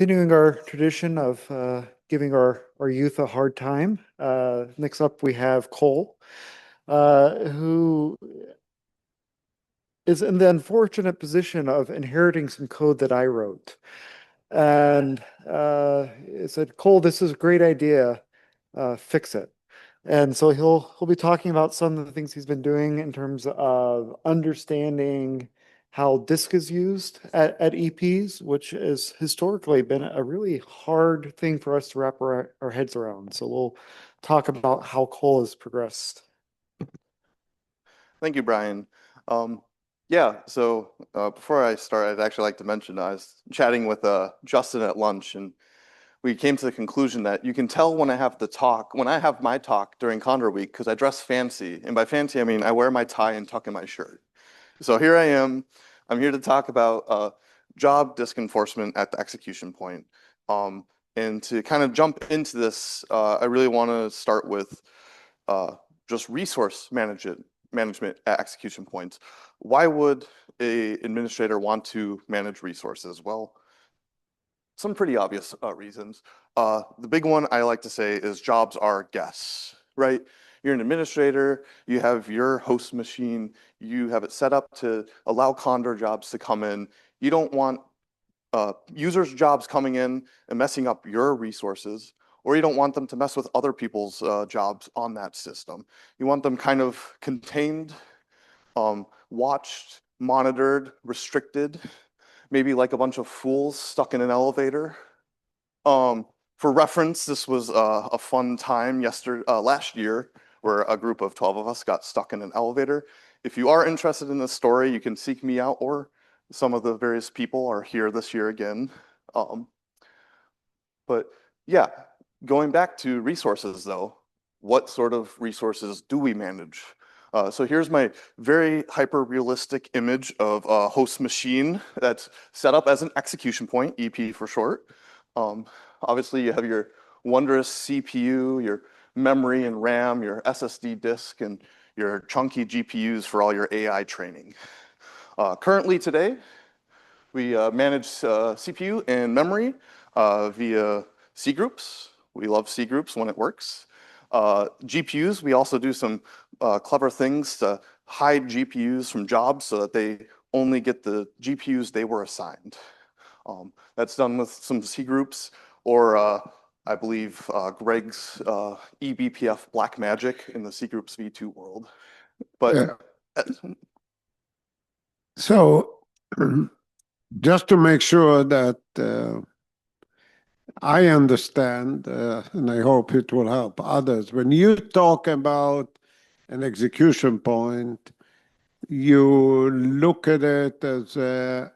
Continuing our tradition of giving our youth a hard time. Next up, we have Cole, who is in the unfortunate position of inheriting some code that I wrote. And it said, Cole, this is a great idea. Fix it. And so he'll be talking about some of the things he's been doing in terms of understanding how disk is used at EPs, which has historically been a really hard thing for us to wrap our heads around. So we'll talk about how Cole has progressed. Thank you, Brian. Before I start, I'd actually like to mention I was chatting with Justin at lunch, and we came to the conclusion that you can tell when I have my talk during Condor Week, because I dress fancy. And by fancy, I mean I wear my tie and tuck in my shirt. So here I am. I'm here to talk about job disk enforcement at the execution point. And to kind of jump into this, I really want to start with just resource management at execution points. Why would an administrator want to manage resources? Well, some pretty obvious reasons. The big one I like to say is jobs are guests, right? You're an administrator, you have your host machine, you have it set up to allow Condor jobs to come in. You don't want users' jobs coming in and messing up your resources, or you don't want them to mess with other people's jobs on that system. You want them kind of contained, watched, monitored, restricted, maybe like a bunch of fools stuck in an elevator. For reference, this was a fun time last year where a group of 12 of us got stuck in an elevator. If you are interested in this story, you can seek me out, or some of the various people are here this year again. But yeah, going back to resources though, what sort of resources do we manage? So here's my very hyper-realistic image of a host machine that's set up as an execution point, EP for short. Obviously, you have your wondrous CPU, your memory and RAM, your SSD disk, and your chunky GPUs for all your AI training. Currently today, we manage CPU and memory via C groups. We love C groups when it works. GPUs, we also do some clever things to hide GPUs from jobs so that they only get the GPUs they were assigned. That's done with some C groups, or I believe Greg's eBPF black magic in the C groups v2 world. But so just to make sure that I understand, and I hope it will help others, when you talk about an execution point, you look at it as an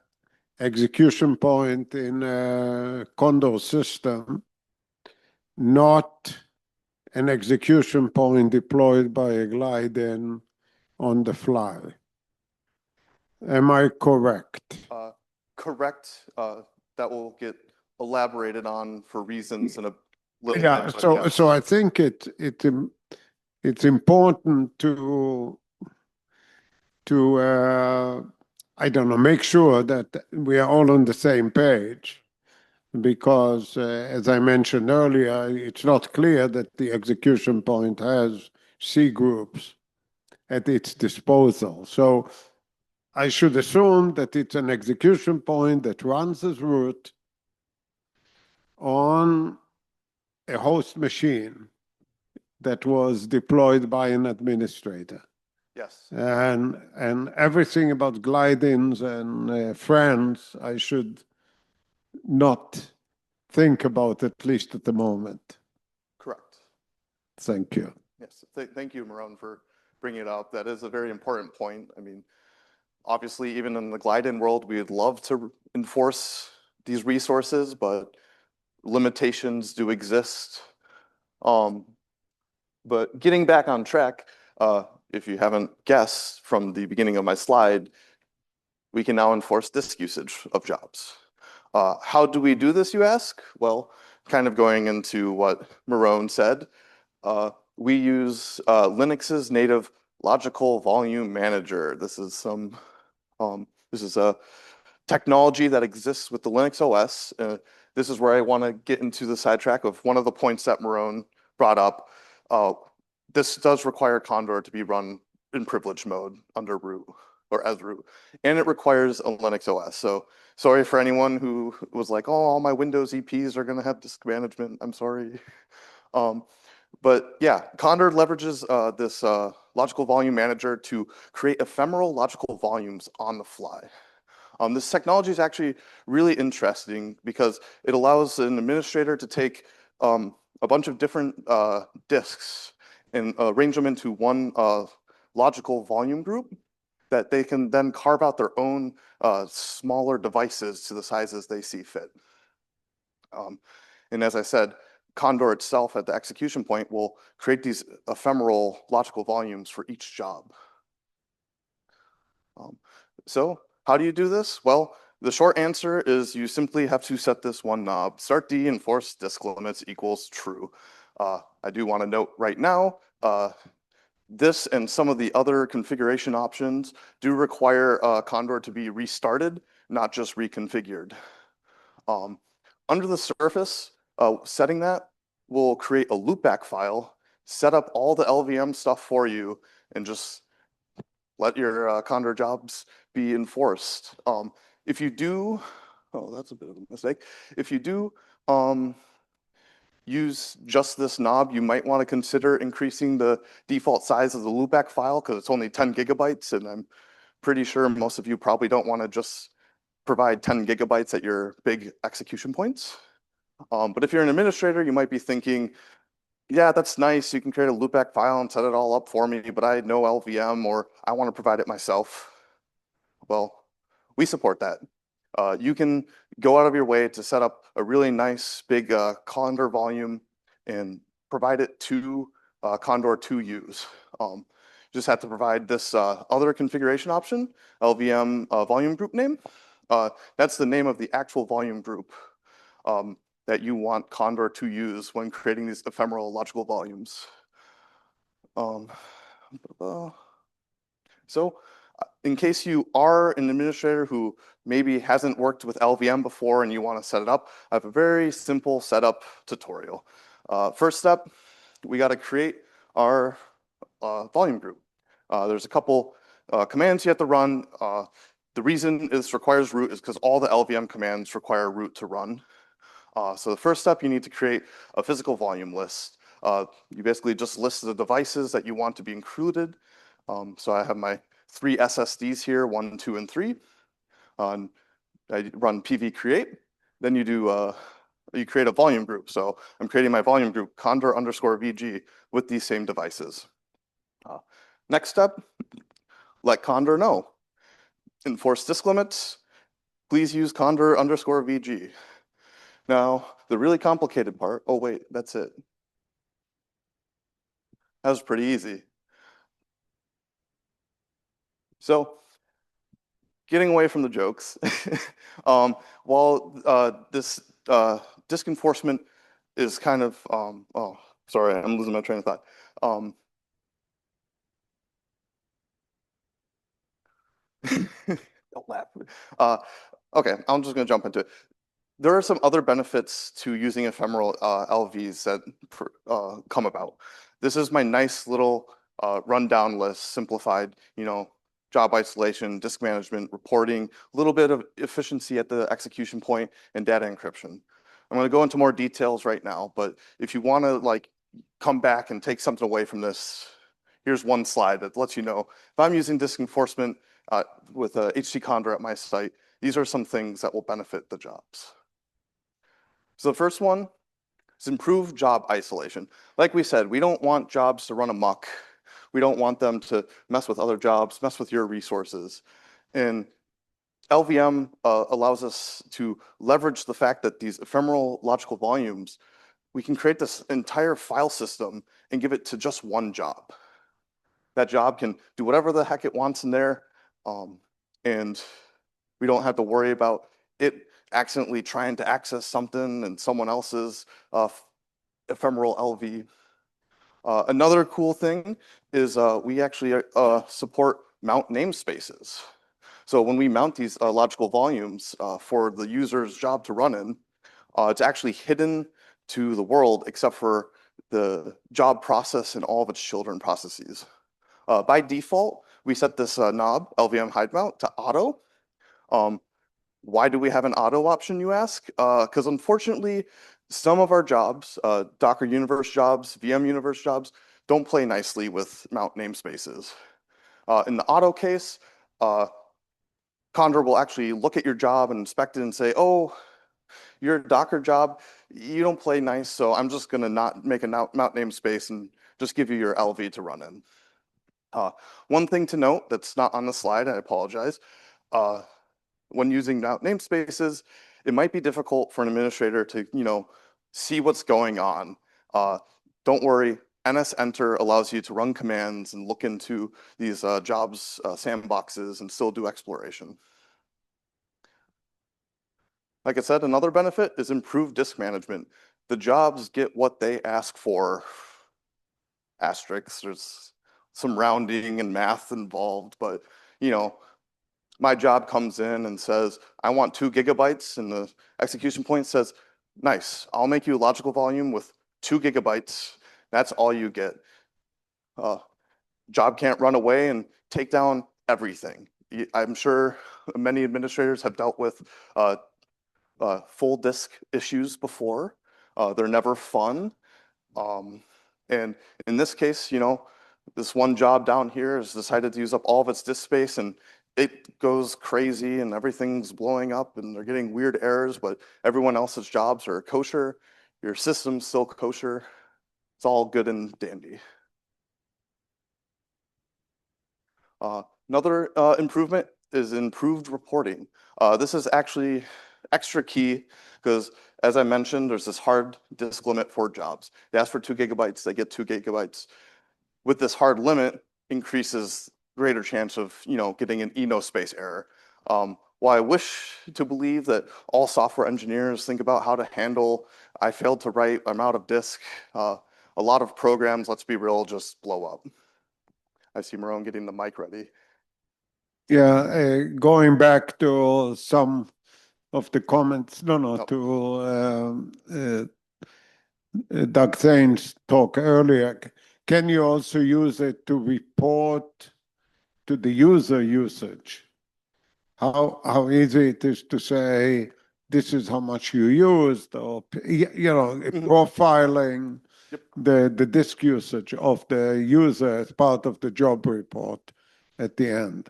execution point in a Condor system, not an execution point deployed by a glide-in on the fly. Am I correct? Correct. That will get elaborated on for reasons in a little bit. So I think it's important to I don't know, make sure that we are all on the same page, because as I mentioned earlier, it's not clear that the execution point has C groups at its disposal. So I should assume that it's an execution point that runs as root on a host machine that was deployed by an administrator. Yes. And everything about glide-ins and friends, I should not think about, at least at the moment. Correct. Thank you. Yes. Thank you, Marone, for bringing it up. That is a very important point. I mean, obviously, even in the glide-in world, we would love to enforce these resources, but limitations do exist. But getting back on track, if you haven't guessed from the beginning of my slide, we can now enforce disk usage of jobs. How do we do this, you ask? Well, kind of going into what Marone said, we use Linux's native logical volume manager. This is a technology that exists with the Linux OS this is where I want to get into the sidetrack of one of the points that Marone brought up. This does require Condor to be run in privileged mode under root or as root, and it requires a Linux OS. So sorry for anyone who was like, oh, all my Windows EPs are going to have disk management. I'm sorry. But yeah, Condor leverages this logical volume manager to create ephemeral logical volumes on the fly. This technology is actually really interesting because it allows an administrator to take a bunch of different disks and arrange them into one logical volume group that they can then carve out their own smaller devices to the sizes they see fit. And as I said, Condor itself at the execution point will create these ephemeral logical volumes for each job. So how do you do this? Well, the short answer is you simply have to set this one knob. Start D and force disk limits equals true. I do want to note right now, this and some of the other configuration options do require Condor to be restarted, not just reconfigured. Under the surface, setting that will create a loopback file, set up all the LVM stuff for you, and just let your Condor jobs be enforced. If you do, oh, that's a bit of a mistake. If you do use just this knob, you might want to consider increasing the default size of the loopback file because it's only 10 gigabytes, and I'm pretty sure most of you probably don't want to just provide 10 gigabytes at your big execution points. But if you're an administrator, you might be thinking, yeah, that's nice. You can create a loopback file and set it all up for me, but I know LVM or I want to provide it myself. Well, we support that. You can go out of your way to set up a really nice big Condor volume and provide it to Condor to use. Just have to provide this other configuration option, LVM volume group name. That's the name of the actual volume group that you want Condor to use when creating these ephemeral logical volumes. So in case you are an administrator who maybe hasn't worked with LVM before and you want to set it up, I have a very simple setup tutorial. First step, we got to create our volume group. There's a couple commands you have to run. The reason this requires root is because all the LVM commands require root to run. So the first step, you need to create a physical volume list. You basically just list the devices that you want to be included. So I have my 3 SSDs here, 1, 2, and 3. I run pv create. Then you do you create a volume group. So I'm creating my volume group Condor_VG with these same devices. Next step, let Condor know. Enforce disk limits. Please use Condor_VG. Now, the really complicated part, oh wait, that's it. That was pretty easy. So, getting away from the jokes, while this disk enforcement is kind of, oh, sorry, I'm losing my train of thought. Don't laugh. Okay, I'm just going to jump into it. There are some other benefits to using ephemeral LVs that come about. This is my nice little rundown list, simplified, job isolation, disk management, reporting, a little bit of efficiency at the execution point, and data encryption. I'm going to go into more details right now, but if you want to come back and take something away from this, here's one slide that lets you know if I'm using disk enforcement with HT Condor at my site, these are some things that will benefit the jobs. So the first one is improve job isolation. Like we said, we don't want jobs to run amok. We don't want them to mess with other jobs, mess with your resources. And LVM allows us to leverage the fact that these ephemeral logical volumes, we can create this entire file system and give it to just one job. That job can do whatever the heck it wants in there, and we don't have to worry about it accidentally trying to access something in someone else's ephemeral LV. Another cool thing is we actually support mount namespaces. So when we mount these logical volumes for the user's job to run in, It's actually hidden to the world except for the job process and all of its children processes. By default, we set this knob, LVM hide mount, to auto. Why do we have an auto option, you ask? Because unfortunately, some of our jobs, Docker universe jobs, VM universe jobs, don't play nicely with mount namespaces. In the auto case, Condor will actually look at your job and inspect it and say, oh, your Docker job, you don't play nice, so I'm just gonna not make a mount namespace and just give you your LV to run in. One thing to note that's not on the slide, I apologize. When using mount namespaces, it might be difficult for an administrator to, see what's going on. Don't worry, ns-enter allows you to run commands and look into these jobs sandboxes and still do exploration. Like I said, another benefit is improved disk management. The jobs get what they ask for. Asterisks, there's some rounding and math involved, but my job comes in and says, I want 2 gigabytes, and the execution point says, nice, I'll make you a logical volume with 2 gigabytes. That's all you get. Job can't run away and take down everything. I'm sure many administrators have dealt with full disk issues before. They're never fun. And in this case, this one job down here has decided to use up all of its disk space, and it goes crazy and everything's blowing up and they're getting weird errors, but everyone else's jobs are kosher. Your system's still kosher. It's all good and dandy. Another improvement is improved reporting. This is actually extra key because, as I mentioned, there's this hard disk limit for jobs. They ask for 2 gigabytes, they get 2 gigabytes. With this hard limit, increases greater chance of getting an enospace error. While I wish to believe that all software engineers think about how to handle, I failed to write, I'm out of disk, a lot of programs, let's be real, just blow up. I see Marone getting the mic ready. Yeah, going back to some of the comments, Nope. to Doug Thane's talk earlier, can you also use it to report to the user usage? How easy it is to say, this is how much you used, or, profiling the disk usage of the user as part of the job report at the end.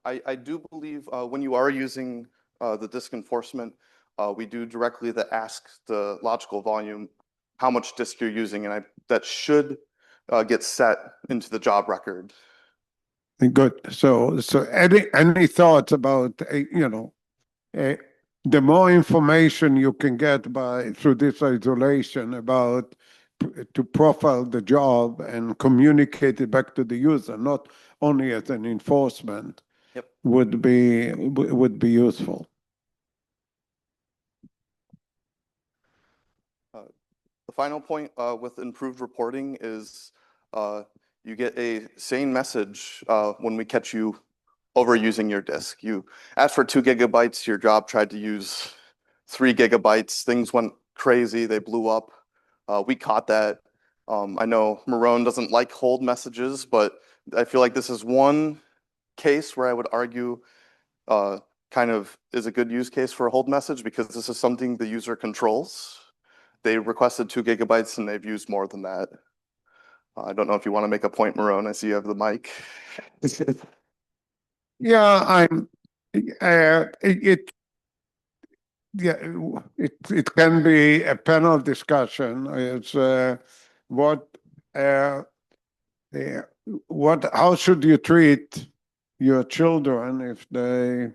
I do believe when you are using the disk enforcement, we do directly ask the logical volume how much disk you're using, and that should get set into the job record. Good. So any thoughts about the more information you can get through this isolation about to profile the job and communicate it back to the user, not only as an enforcement, would be useful. The final point with improved reporting is you get a sane message when we catch you overusing your disk. You asked for 2 gigabytes, your job tried to use 3 gigabytes, things went crazy, they blew up. We caught that. I know Marone doesn't like hold messages, but I feel like this is one case where I would argue kind of is a good use case for a hold message, because this is something the user controls. They requested 2 gigabytes and they've used more than that. I don't know if you want to make a point, Marone. I see you have the mic. Yeah, it can be a panel discussion. It's how should you treat your children if they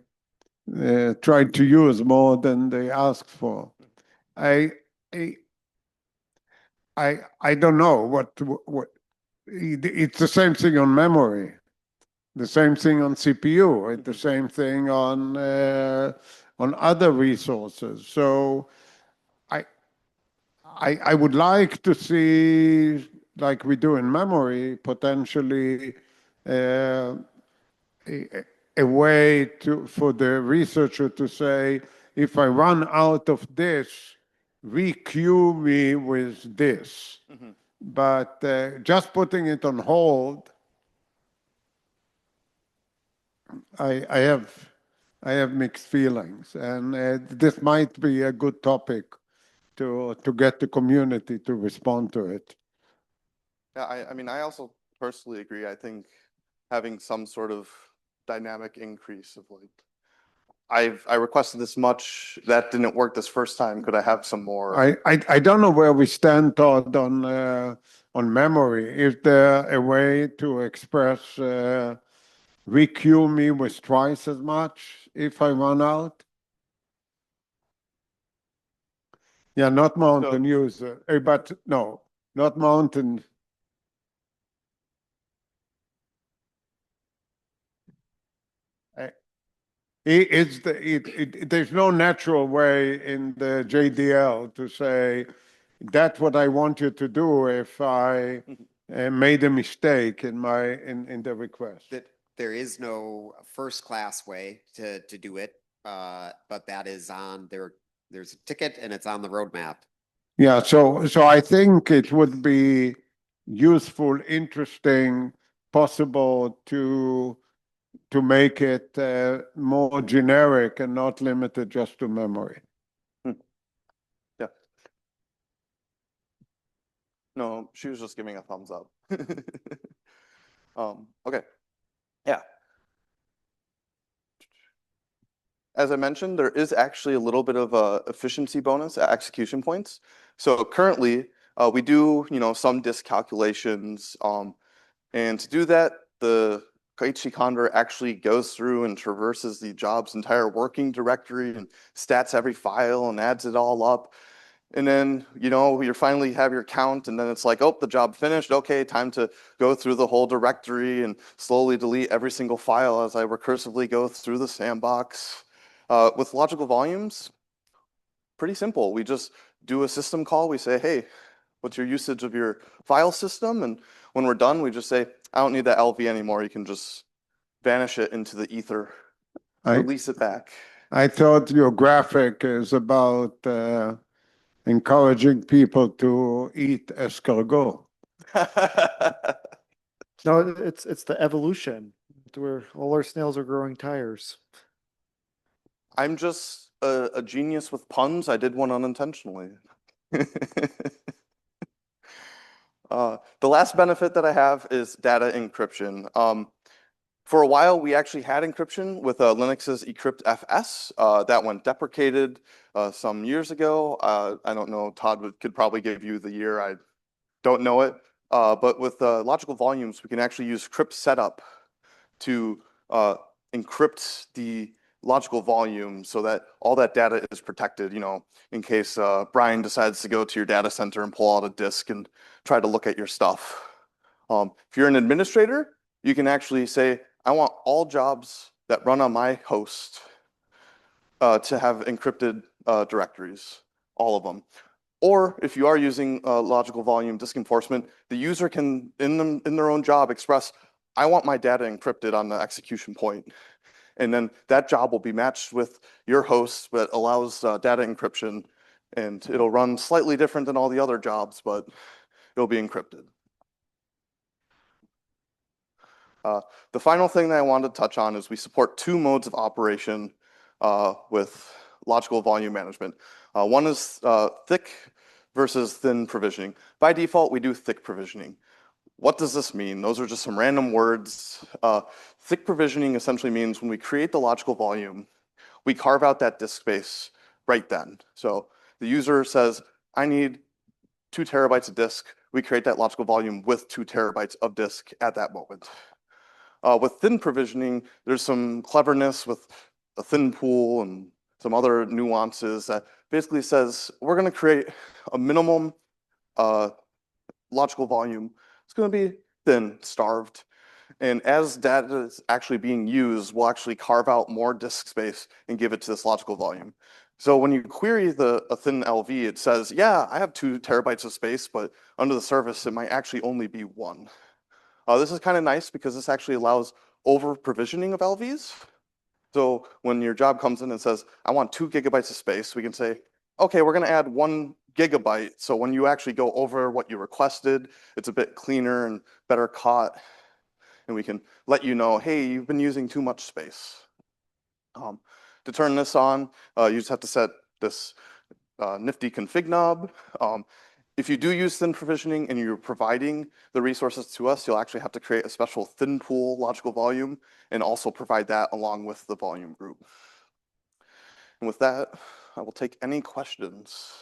try to use more than they ask for? I don't know what it's the same thing on memory, the same thing on CPU, and the same thing on other resources. So I would like to see, like we do in memory, potentially a way for the researcher to say, if I run out of this, requeue me with this. Mhm. But just putting it on hold, I have mixed feelings, and this might be a good topic to get the community to respond to it. Yeah, I mean, I also personally agree. I think having some sort of dynamic increase of like, I requested this much, that didn't work this first time. Could I have some more? I don't know where we stand, Todd, on memory. Is there a way to express requeue me with twice as much if I run out? Yeah, not mountain user, but no, not mountain. There's no natural way in the JDL to say that's what I want you to do if I made a mistake in the request. That there is no first class way to do it, but that is on there. There's a ticket and it's on the roadmap. Yeah, so I think it would be useful, interesting, possible to make it more generic and not limited just to memory. Yeah. No, she was just giving a thumbs up. Okay. Yeah. As I mentioned, there is actually a little bit of a efficiency bonus at execution points. So currently, we do, some disk calculations, and to do that, the HT Condor actually goes through and traverses the job's entire working directory and stats every file and adds it all up. And then, you finally have your count, and then it's like, oh, the job finished. Okay, time to go through the whole directory and slowly delete every single file as I recursively go through the sandbox. With logical volumes, pretty simple. We just do a system call. We say, hey, what's your usage of your file system? And when we're done, we just say, I don't need that LV anymore. You can just vanish it into the ether, release it back. I thought your graphic is about encouraging people to eat escargot. No, it's the evolution where all our snails are growing tires. I'm just a genius with puns. I did one unintentionally. The last benefit that I have is data encryption. For a while, we actually had encryption with Linux's Encrypt FS. That went deprecated some years ago. I don't know, Todd could probably give you the year. I don't know it. But with logical volumes, we can actually use crypt setup to encrypt the logical volume so that all that data is protected, in case Brian decides to go to your data center and pull out a disk and try to look at your stuff. If you're an administrator, you can actually say, I want all jobs that run on my host to have encrypted directories, all of them. Or if you are using logical volume disk enforcement, the user can, in their own job, express, I want my data encrypted on the execution point. And then that job will be matched with your host, but allows data encryption. And it'll run slightly different than all the other jobs, but it'll be encrypted. The final thing that I wanted to touch on is we support two modes of operation with logical volume management. One is thick versus thin provisioning. By default, we do thick provisioning. What does this mean? Those are just some random words. Thick provisioning essentially means when we create the logical volume, we carve out that disk space right then. So the user says, I need 2 terabytes of disk. We create that logical volume with 2 terabytes of disk at that moment. With thin provisioning, there's some cleverness with a thin pool and some other nuances that basically says we're going to create a minimum logical volume. It's going to be thin, starved. And as data is actually being used, we'll actually carve out more disk space and give it to this logical volume. So when you query a thin LV, it says, yeah, I have 2 terabytes of space, but under the surface, it might actually only be 1. This is kind of nice because this actually allows over provisioning of LVs. So when your job comes in and says, I want 2 gigabytes of space, we can say, okay, we're gonna add 1 GB. So when you actually go over what you requested, it's a bit cleaner and better caught. And we can let you know, hey, you've been using too much space. To turn this on, you just have to set this nifty config knob. If you do use thin provisioning and you're providing the resources to us, you'll actually have to create a special thin pool logical volume and also provide that along with the volume group. And with that, I will take any questions.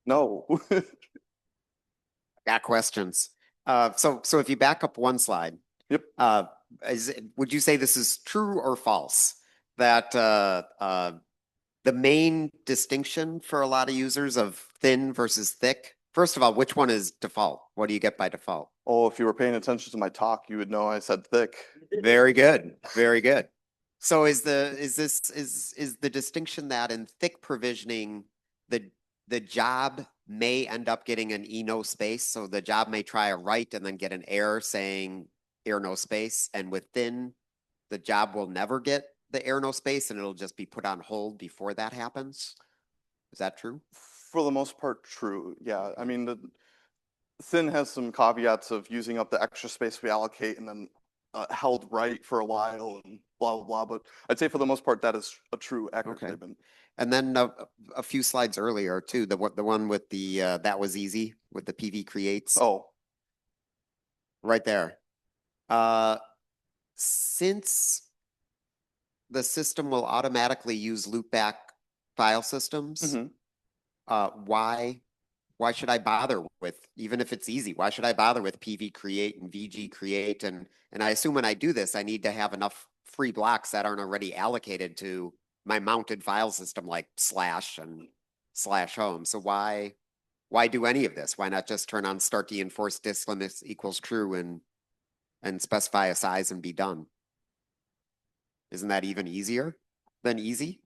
No. Got questions. So if you back up one slide. Yep. Would you say this is true or false? That the main distinction for a lot of users of thin versus thick, first of all, which one is default? What do you get by default? Oh, if you were paying attention to my talk, you would know I said thick. Very good. Very good. So is the distinction that in thick provisioning, the job may end up getting an no space. So the job may try a write and then get an error saying error no space. And with thin, the job will never get the error no space and it'll just be put on hold before that happens. Is that true? For the most part, true. Yeah. I mean, the thin has some caveats of using up the extra space we allocate and then held right for a while and blah, blah, blah. But I'd say for the most part, that is a true accurate Okay. statement. And then a few slides earlier too, the one with the that was easy with the PV creates. Oh, Right there. Since the system will automatically use loopback file systems, mhm. why should I bother with, even if it's easy, why should I bother with PV create and VG create? And I assume when I do this, I need to have enough free blocks that aren't already allocated to my mounted file system like slash and slash home. So why do any of this? Why not just turn on start the enforced disk limits equals true and specify a size and be done? Isn't that even easier than easy?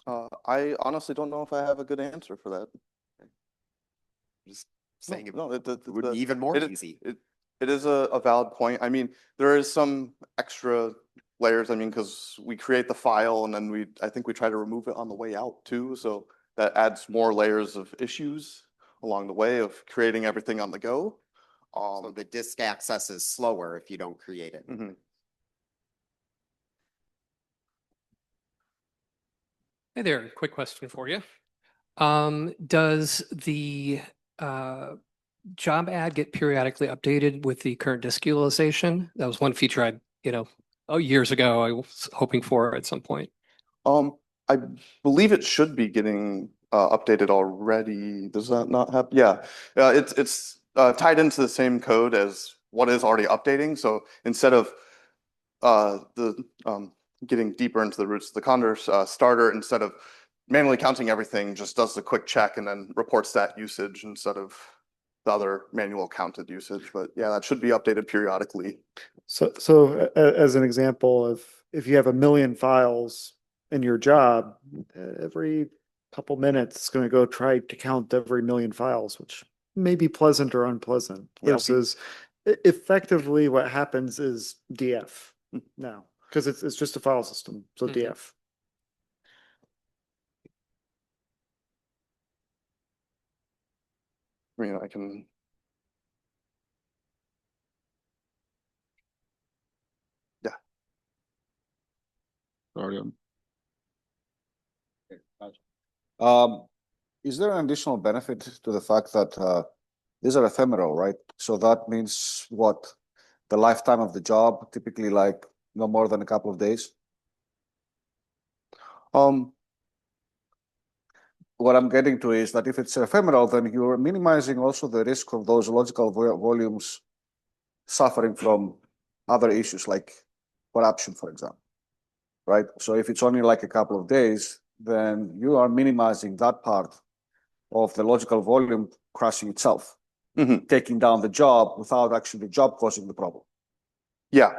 I honestly don't know if I have a good answer for that. Just saying it No, would be even more easy. It is a valid point. I mean, there is some extra layers. I mean, because we create the file and then I think we try to remove it on the way out too. So that adds more layers of issues along the way of creating everything on the go. So the disk access is slower if you don't create it. Mhm. Hey there, quick question for you. Does the job ad get periodically updated with the current disk utilization? That was one feature years ago I was hoping for at some point. I believe it should be getting updated already. Does that not happen? Yeah, it's tied into the same code as what is already updating. So instead of getting deeper into the roots of the Condor starter, instead of manually counting everything, just does the quick check and then reports that usage instead of the other manual counted usage. But yeah, that should be updated periodically. So as an example, if you have 1 million files in your job, every couple minutes, it's going to go try to count every 1 million files, which may be pleasant or unpleasant. Yeah. Versus effectively what happens is DF now, because it's just a file system, so DF. I mean, I can. Yeah. Sorry. Okay, is there an additional benefit to the fact that these are ephemeral, right? So that means what? The lifetime of the job, typically like no more than a couple of days. What I'm getting to is that if it's ephemeral, then you're minimizing also the risk of those logical volumes suffering from other issues like corruption, for example, right? So if it's only like a couple of days, then you are minimizing that part of the logical volume crashing itself, taking down the job without actually the job causing the problem. Yeah.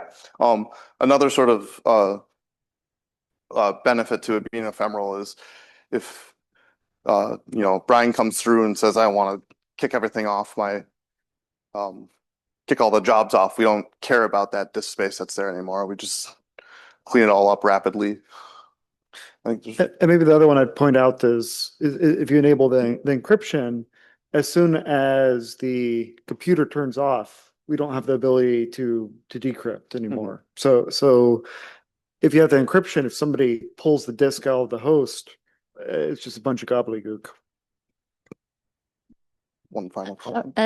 Another sort of benefit to it being ephemeral is if Brian comes through and says, I want to kick everything off kick all the jobs off. We don't care about that disk space that's there anymore. We just clean it all up rapidly. I think there's, And maybe the other one I'd point out is if you enable the encryption, as soon as the computer turns off, we don't have the ability to decrypt anymore. So if you have the encryption, if somebody pulls the disk out of the host, it's just a bunch of gobbledygook. one final comment.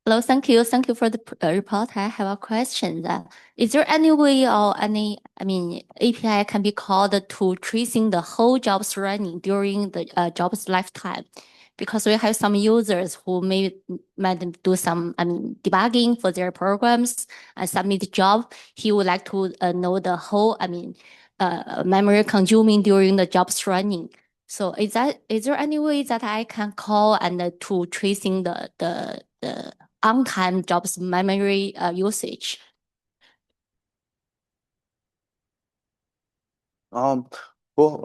Hello, thank you. Thank you for the report. I have a question. Is there any way or API can be called to tracing the whole jobs running during the job's lifetime? Because we have some users who might do some debugging for their programs and submit the job. He would like to know the whole memory consuming during the jobs running. So is there any way that I can call and to tracing the on-time jobs memory usage? Well,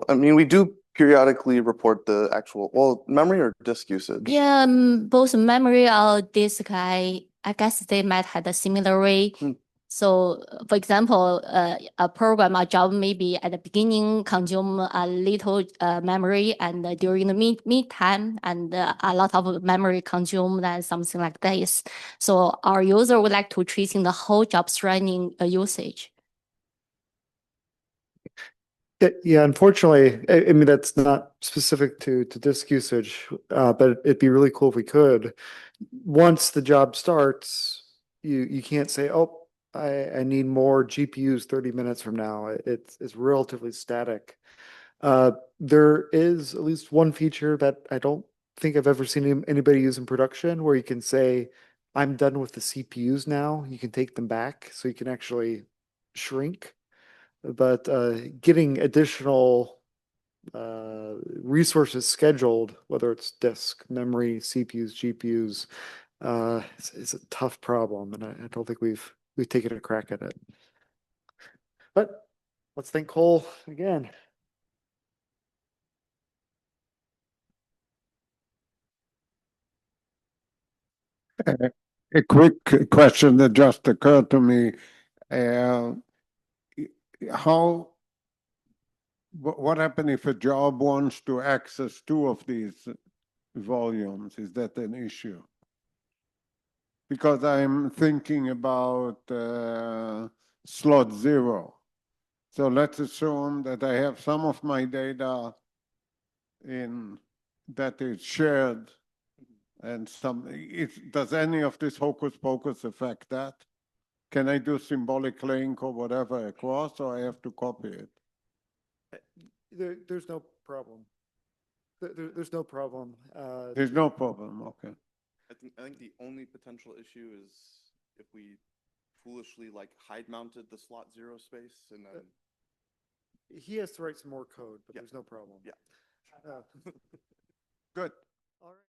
I mean, we do periodically report the actual, memory or disk usage. Yeah, both memory or disk, I guess they might have a similar way. So, for example, a program, a job maybe at the beginning consume a little memory, and during the mid time, and a lot of memory consumed and something like this. So our user would like to tracing the whole job's running usage. Yeah, unfortunately, I mean, that's not specific to disk usage, but it'd be really cool if we could. Once the job starts, you can't say, oh, I need more GPUs 30 minutes from now. It's relatively static. There is at least one feature that I don't think I've ever seen anybody use in production where you can say, I'm done with the CPUs now. You can take them back, so you can actually shrink. But getting additional resources scheduled, whether it's disk, memory, CPUs, GPUs, is a tough problem, and I don't think we've taken a crack at it. But let's thank Cole again. A quick question that just occurred to me. What happens if a job wants to access two of these volumes? Is that an issue? Because I'm thinking about slot 0. So let's assume that I have some of my data that is shared, and does any of this hocus pocus affect that? Can I do symbolic link or whatever across, or I have to copy it? There's no problem. There's no problem. There's no problem, okay. I think the only potential issue is if we foolishly hide mounted the slot 0 space and then. He has to write some more code, but Yeah. there's no problem. Yeah. Good. All right.